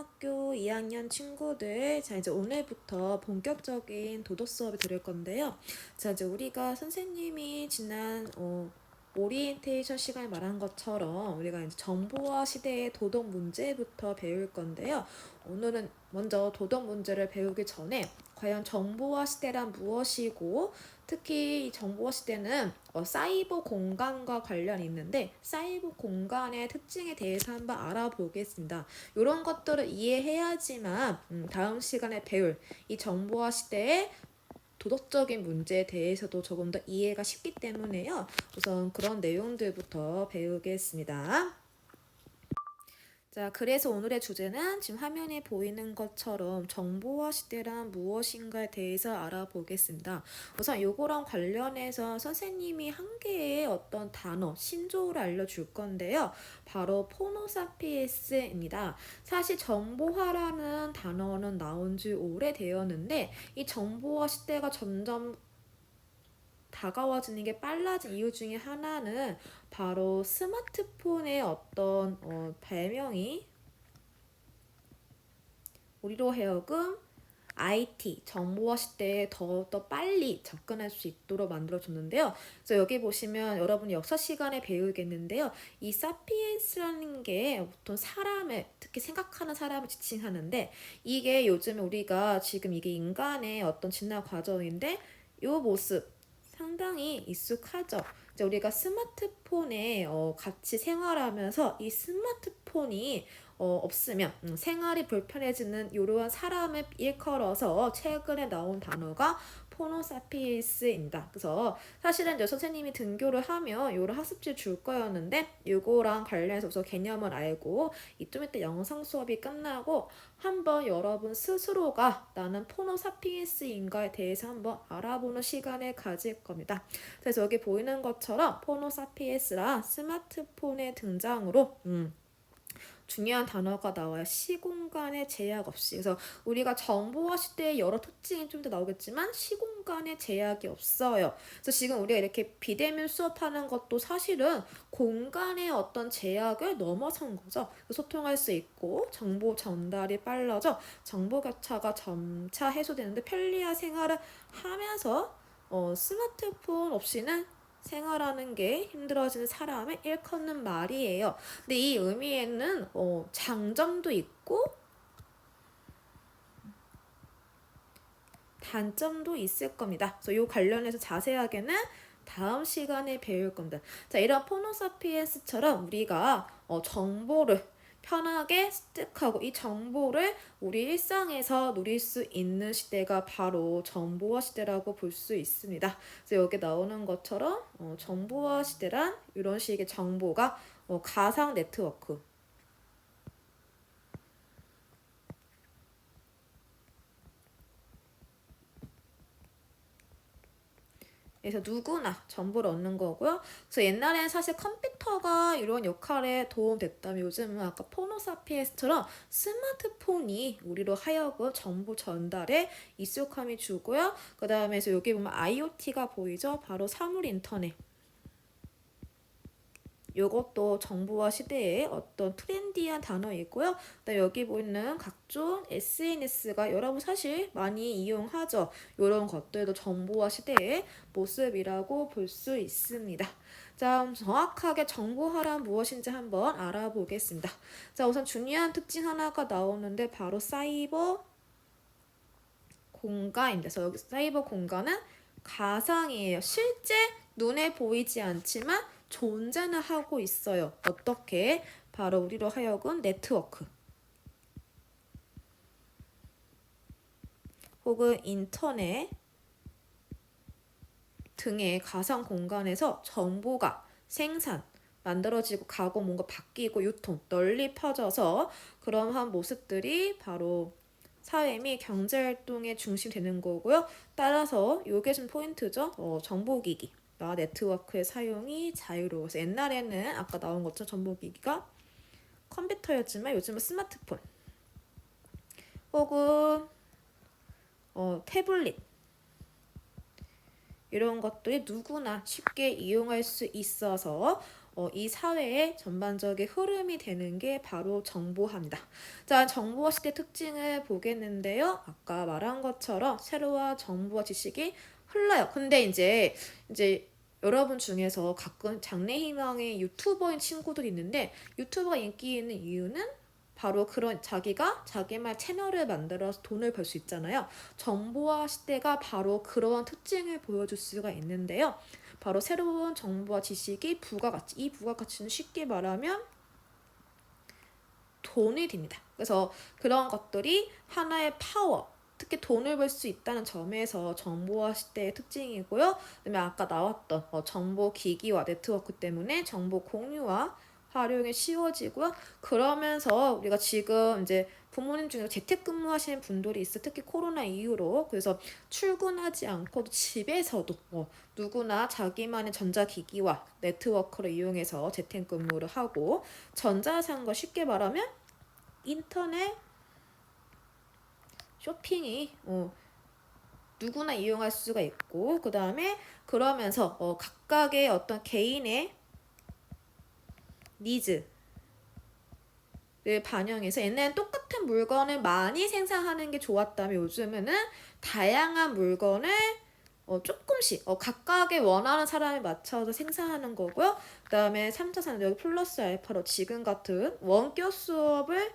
고등학교 2학년 친구들, 자 이제 오늘부터 본격적인 도덕 수업을 들을 건데요. 자 이제 우리가 선생님이 지난 오리엔테이션 시간에 말한 것처럼 우리가 이제 정보화 시대의 도덕 문제부터 배울 건데요. 오늘은 먼저 도덕 문제를 배우기 전에 과연 정보화 시대란 무엇이고, 특히 이 정보화 시대는 사이버 공간과 관련이 있는데 사이버 공간의 특징에 대해서 한번 알아보겠습니다. 이런 것들을 이해해야지만 다음 시간에 배울 이 정보화 시대의 도덕적인 문제에 대해서도 조금 더 이해가 쉽기 때문에요. 우선 그런 내용들부터 배우겠습니다. 자, 그래서 오늘의 주제는 지금 화면에 보이는 것처럼 정보화 시대란 무엇인가에 대해서 알아보겠습니다. 우선 요거랑 관련해서 선생님이 한 개의 어떤 단어, 신조어를 알려줄 건데요. 바로 포노사피엔스입니다. 사실 정보화라는 단어는 나온 지 오래되었는데 이 정보화 시대가 점점 다가와지는 게 빨라진 이유 중에 하나는 바로 스마트폰의 어떤 발명이 우리로 하여금 IT, 정보화 시대에 더욱더 빨리 접근할 수 있도록 만들어줬는데요. 그래서 여기 보시면 여러분이 역사 시간에 배우겠는데요. 이 사피엔스라는 게 보통 사람을, 특히 생각하는 사람을 지칭하는데, 이게 요즘 우리가 지금 이게 인간의 어떤 진화 과정인데 이 모습 상당히 익숙하죠. 이제 우리가 스마트폰에 같이 생활하면서 이 스마트폰이 없으면 생활이 불편해지는 이러한 사람을 일컬어서 최근에 나온 단어가 포노사피엔스입니다. 그래서 사실은 이제 선생님이 등교를 하면 요런 학습지 줄 거였는데 요거랑 관련해서 우선 개념을 알고 좀 이따 영상 수업이 끝나고 한번 여러분 스스로가 나는 포노사피엔스인가에 대해서 한번 알아보는 시간을 가질 겁니다. 그래서 여기 보이는 것처럼 포노사피엔스라 스마트폰의 등장으로 중요한 단어가 나와요. 시공간의 제약 없이. 그래서 우리가 정보화 시대의 여러 특징이 좀 더 나오겠지만 시공간의 제약이 없어요. 그래서 지금 우리가 이렇게 비대면 수업하는 것도 사실은 공간의 어떤 제약을 넘어선 거죠. 소통할 수 있고 정보 전달이 빨라져 정보 격차가 점차 해소되는데 편리한 생활을 하면서 스마트폰 없이는 생활하는 게 힘들어지는 사람을 일컫는 말이에요. 근데 이 의미에는 장점도 있고 단점도 있을 겁니다. 그래서 이 관련해서 자세하게는 다음 시간에 배울 겁니다. 자, 이런 포노사피엔스처럼 우리가 정보를 편하게 습득하고 이 정보를 우리 일상에서 누릴 수 있는 시대가 바로 정보화 시대라고 볼 수 있습니다. 그래서 여기 나오는 것처럼 정보화 시대란 이런 식의 정보가 가상 네트워크 그래서 누구나 정보를 얻는 거고요. 그래서 옛날에는 사실 컴퓨터가 이런 역할에 도움됐다면 요즘은 아까 포노사피엔스처럼 스마트폰이 우리로 하여금 정보 전달에 익숙함이 주고요. 그 다음에 여기 보면 IoT가 보이죠? 바로 사물 인터넷. 요것도 정보화 시대의 어떤 트렌디한 단어이고요. 그다음에 여기 보이는 각종 SNS가 여러분 사실 많이 이용하죠. 이런 것들도 정보화 시대의 모습이라고 볼 수 있습니다. 자, 정확하게 정보화란 무엇인지 한번 알아보겠습니다. 자, 우선 중요한 특징 하나가 나오는데 바로 사이버 공간입니다. 그래서 여기 사이버 공간은 가상이에요. 실제 눈에 보이지 않지만 존재는 하고 있어요. 어떻게? 바로 우리로 하여금 네트워크 혹은 인터넷 등의 가상 공간에서 정보가 생산, 만들어지고 가고 뭔가 바뀌고 유통, 널리 퍼져서 그러한 모습들이 바로 사회 및 경제활동의 중심이 되는 거고요. 따라서 요게 좀 포인트죠. 정보기기. 네트워크의 사용이 자유로워서 옛날에는 아까 나온 것처럼 정보기기가 컴퓨터였지만 요즘은 스마트폰 혹은 태블릿 이런 것들이 누구나 쉽게 이용할 수 있어서 이 사회의 전반적인 흐름이 되는 게 바로 정보화입니다. 자, 정보화 시대 특징을 보겠는데요. 아까 말한 것처럼 세로와 정보와 지식이 흘러요. 근데 이제 여러분 중에서 가끔 장래희망의 유튜버인 친구들이 있는데 유튜버가 인기 있는 이유는 바로 그런 자기가 자기말 채널을 만들어서 돈을 벌 수 있잖아요. 정보화 시대가 바로 그러한 특징을 보여줄 수가 있는데요. 바로 새로운 정보와 지식이 부가가치, 이 부가가치는 쉽게 말하면 돈이 됩니다. 그래서 그런 것들이 하나의 파워, 특히 돈을 벌 수 있다는 점에서 정보화 시대의 특징이고요. 그다음에 아까 나왔던 정보 기기와 네트워크 때문에 정보 공유와 활용이 쉬워지고요. 그러면서 우리가 지금 이제 부모님 중에 재택근무하시는 분들이 있어. 특히 코로나 이후로. 그래서 출근하지 않고도 집에서도 누구나 자기만의 전자기기와 네트워크를 이용해서 재택근무를 하고 전자상거 쉽게 말하면 인터넷 쇼핑이 누구나 이용할 수가 있고 그 다음에 그러면서 각각의 어떤 개인의 니즈를 반영해서 옛날엔 똑같은 물건을 많이 생산하는 게 좋았다면 요즘에는 다양한 물건을 조금씩 각각의 원하는 사람에 맞춰서 생산하는 거고요. 그 다음에 3차 산업 여기 플러스 알파로 지금 같은 원격 수업을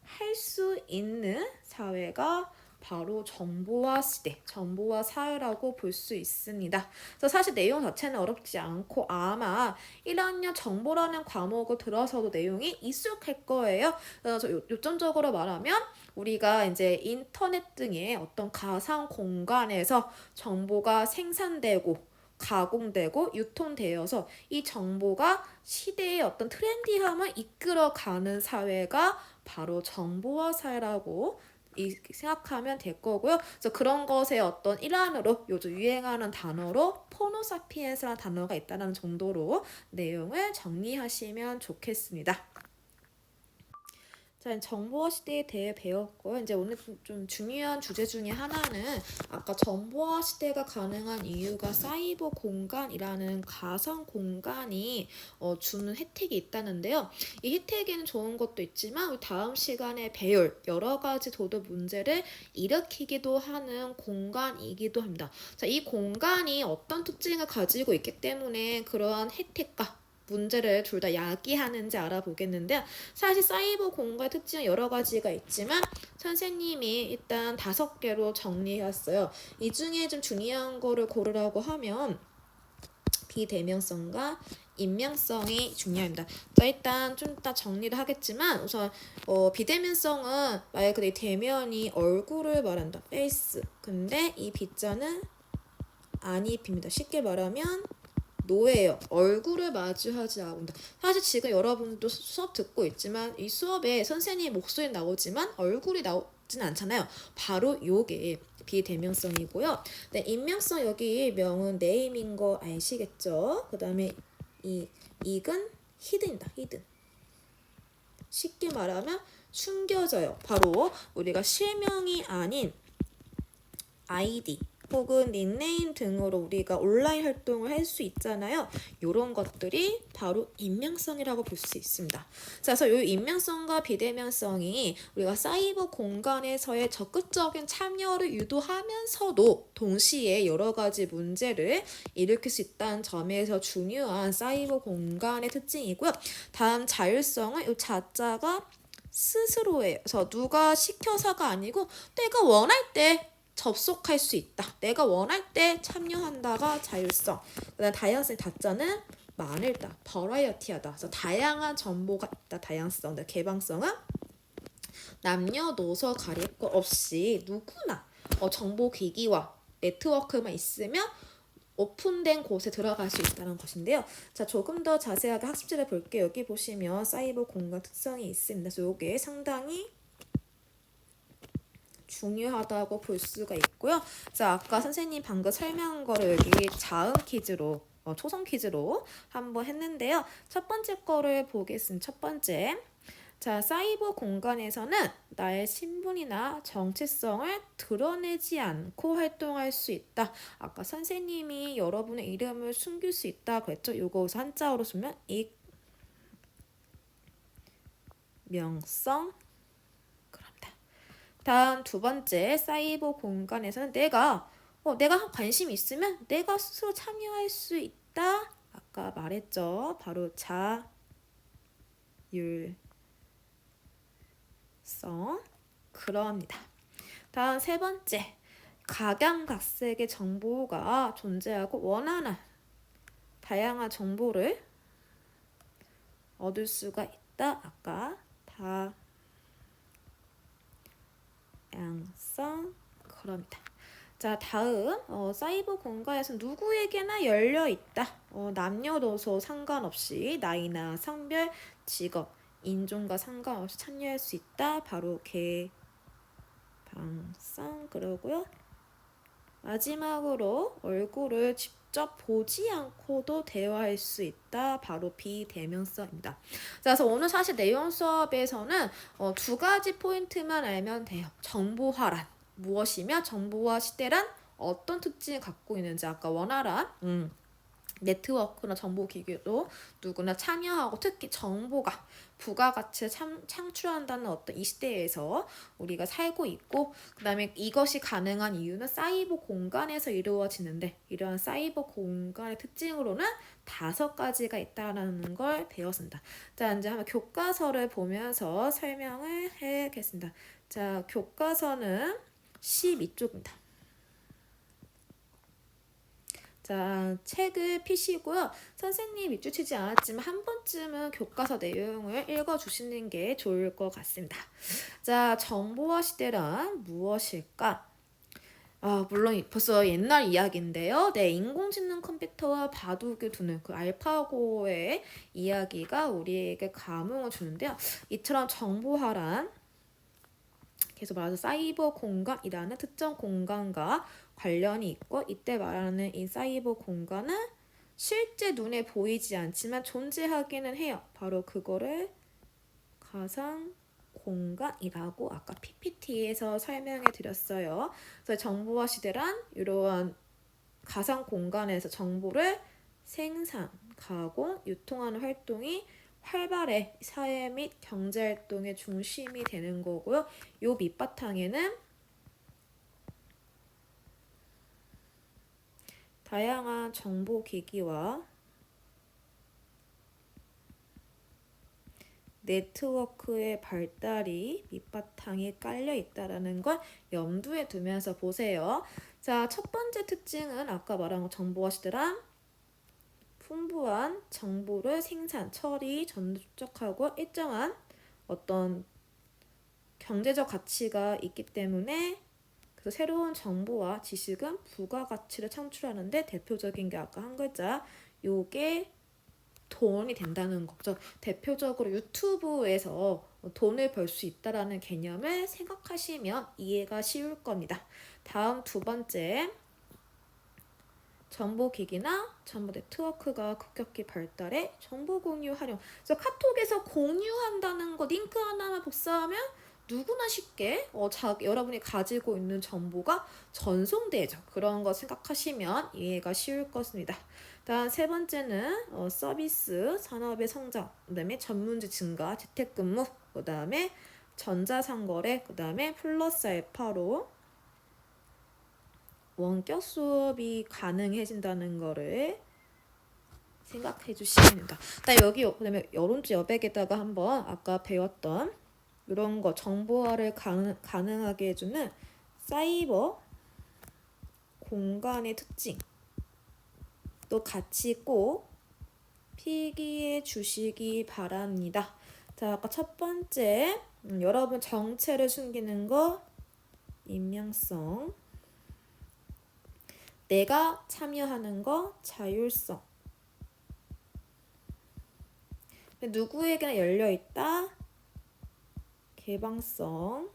할 수 있는 사회가 바로 정보화 시대, 정보화 사회라고 볼 수 있습니다. 그래서 사실 내용 자체는 어렵지 않고 아마 1학년 정보라는 과목을 들어서도 내용이 익숙할 거예요. 그래서 요점적으로 말하면 우리가 이제 인터넷 등의 어떤 가상 공간에서 정보가 생산되고 가공되고 유통되어서 이 정보가 시대의 어떤 트렌디함을 이끌어가는 사회가 바로 정보화 사회라고 생각하면 될 거고요. 그래서 그런 것의 어떤 일환으로 요즘 유행하는 단어로 포노사피엔스라는 단어가 있다는 정도로 내용을 정리하시면 좋겠습니다. 자, 정보화 시대에 대해 배웠고요. 이제 오늘 좀 중요한 주제 중에 하나는 아까 정보화 시대가 가능한 이유가 사이버 공간이라는 가상 공간이 주는 혜택이 있다는데요. 이 혜택에는 좋은 것도 있지만 우리 다음 시간에 배울 여러 가지 도덕 문제를 일으키기도 하는 공간이기도 합니다. 자, 이 공간이 어떤 특징을 가지고 있기 때문에 그러한 혜택과 문제를 둘 다 야기하는지 알아보겠는데요. 사실 사이버 공간의 특징은 여러 가지가 있지만 선생님이 일단 5개로 정리했어요. 이 중에 좀 중요한 거를 고르라고 하면 비대면성과 익명성이 중요합니다. 자, 일단 좀 이따 정리를 하겠지만 우선 비대면성은 말 그대로 대면이 얼굴을 말한다. 페이스. 근데 이 B자는 아니입니다. 쉽게 말하면 노예요. 얼굴을 마주하지 않는다. 사실 지금 여러분도 수업 듣고 있지만 이 수업에 선생님 목소리 나오지만 얼굴이 나오진 않잖아요. 바로 요게 비대면성이고요. 네, 익명성 여기 명은 네임인 거 아시겠죠? 그 다음에 익은 히든이다. 히든. 쉽게 말하면 숨겨져요. 바로 우리가 실명이 아닌 아이디 혹은 닉네임 등으로 우리가 온라인 활동을 할 수 있잖아요. 이런 것들이 바로 익명성이라고 볼 수 있습니다. 그래서 이 익명성과 비대면성이 우리가 사이버 공간에서의 적극적인 참여를 유도하면서도 동시에 여러 가지 문제를 일으킬 수 있다는 점에서 중요한 사이버 공간의 특징이고요. 다음 자율성은 이 자자가 스스로예요. 그래서 누가 시켜서가 아니고 내가 원할 때 접속할 수 있다. 내가 원할 때 참여한다가 자율성. 그다음 다양성 다자는 많을다. 버라이어티하다. 그래서 다양한 정보가 있다. 다양성. 개방성은 남녀노소 가릴 것 없이 누구나 정보 기기와 네트워크만 있으면 오픈된 곳에 들어갈 수 있다는 것인데요. 자, 조금 더 자세하게 학습지를 볼게요. 여기 보시면 사이버 공간 특성이 있습니다. 그래서 이게 상당히 중요하다고 볼 수가 있고요. 자, 아까 선생님 방금 설명한 거를 여기 자음 퀴즈로 초성 퀴즈로 한번 했는데요. 첫 번째 거를 보겠습니다. 첫 번째. 자, 사이버 공간에서는 나의 신분이나 정체성을 드러내지 않고 활동할 수 있다. 아까 선생님이 여러분의 이름을 숨길 수 있다 그랬죠? 요거 한자어로 쓰면 익명성. 그럽니다. 다음 두 번째, 사이버 공간에서는 내가 관심 있으면 내가 스스로 참여할 수 있다. 아까 말했죠. 바로 자율성. 그럽니다. 다음 세 번째, 각양각색의 정보가 존재하고 원하는 다양한 정보를 얻을 수가 있다. 아까 다양성. 그럽니다. 자, 다음 사이버 공간에서 누구에게나 열려 있다. 남녀노소 상관없이 나이나 성별, 직업, 인종과 상관없이 참여할 수 있다. 바로 개방성. 그러고요. 마지막으로 얼굴을 직접 보지 않고도 대화할 수 있다. 바로 비대면성입니다. 자, 그래서 오늘 사실 내용 수업에서는 두 가지 포인트만 알면 돼요. 정보화란 무엇이며 정보화 시대란 어떤 특징을 갖고 있는지, 아까 원활한 네트워크나 정보기기로 누구나 참여하고 특히 정보가 부가가치를 창출한다는 어떤 이 시대에서 우리가 살고 있고, 그 다음에 이것이 가능한 이유는 사이버 공간에서 이루어지는데, 이러한 사이버 공간의 특징으로는 5가지가 있다는 걸 배웠습니다. 자, 이제 한번 교과서를 보면서 설명을 해보겠습니다. 자, 교과서는 12쪽입니다. 자, 책을 펴시고요. 선생님 밑줄치지 않았지만 한 번쯤은 교과서 내용을 읽어주시는 게 좋을 것 같습니다. 자, 정보화 시대란 무엇일까? 물론 벌써 옛날 이야기인데요. 네, 인공지능 컴퓨터와 바둑을 두는 그 알파고의 이야기가 우리에게 감흥을 주는데요. 이처럼 정보화란 계속 말해서 사이버 공간이라는 특정 공간과 관련이 있고, 이때 말하는 이 사이버 공간은 실제 눈에 보이지 않지만 존재하기는 해요. 바로 그거를 가상 공간이라고 아까 PPT에서 설명해 드렸어요. 그래서 정보화 시대란 이러한 가상 공간에서 정보를 생산, 가공, 유통하는 활동이 활발해 사회 및 경제활동의 중심이 되는 거고요. 요 밑바탕에는 다양한 정보기기와 네트워크의 발달이 밑바탕에 깔려 있다는 걸 염두에 두면서 보세요. 자, 첫 번째 특징은 아까 말한 정보화 시대란 풍부한 정보를 생산, 처리, 전축하고 일정한 어떤 경제적 가치가 있기 때문에, 그래서 새로운 정보와 지식은 부가가치를 창출하는데 대표적인 게 아까 한 글자, 요게 돈이 된다는 거죠. 대표적으로 유튜브에서 돈을 벌 수 있다라는 개념을 생각하시면 이해가 쉬울 겁니다. 다음 두 번째, 정보기기나 정보 네트워크가 급격히 발달해 정보 공유 활용. 그래서 카톡에서 공유한다는 거 링크 하나만 복사하면 누구나 쉽게 여러분이 가지고 있는 정보가 전송되죠. 그런 거 생각하시면 이해가 쉬울 것입니다. 다음 세 번째는 서비스 산업의 성장, 그 다음에 전문직 증가, 재택근무, 그 다음에 전자상거래, 그 다음에 플러스 알파로 원격 수업이 가능해진다는 거를 생각해 주시면 됩니다. 그다음에 여론지 여백에다가 한번 아까 배웠던 이런 거 정보화를 가능하게 해주는 사이버 공간의 특징 또 같이 꼭 필기해 주시기 바랍니다. 자, 아까 첫 번째 여러분 정체를 숨기는 거 익명성, 내가 참여하는 거 자율성, 누구에게나 열려있다 개방성,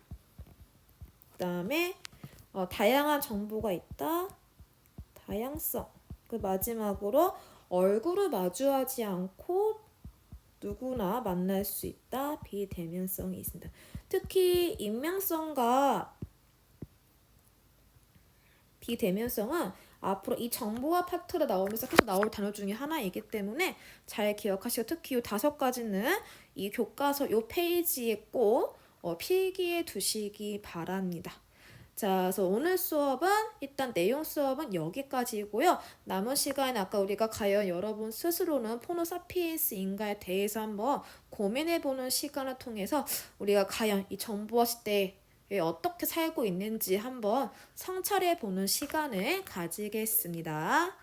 그 다음에 다양한 정보가 있다 다양성, 그 마지막으로 얼굴을 마주하지 않고 누구나 만날 수 있다. 비대면성이 있습니다. 특히 익명성과 비대면성은 앞으로 이 정보화 파트로 나오면서 계속 나올 단어 중에 하나이기 때문에 잘 기억하시고, 특히 이 5가지는 이 교과서 요 페이지에 꼭 필기해 두시기 바랍니다. 자, 그래서 오늘 수업은 일단 내용 수업은 여기까지고요. 남은 시간에 아까 우리가 과연 여러분 스스로는 호모사피엔스인가에 대해서 한번 고민해보는 시간을 통해서 우리가 과연 이 정보화 시대에 어떻게 살고 있는지 한번 성찰해보는 시간을 가지겠습니다.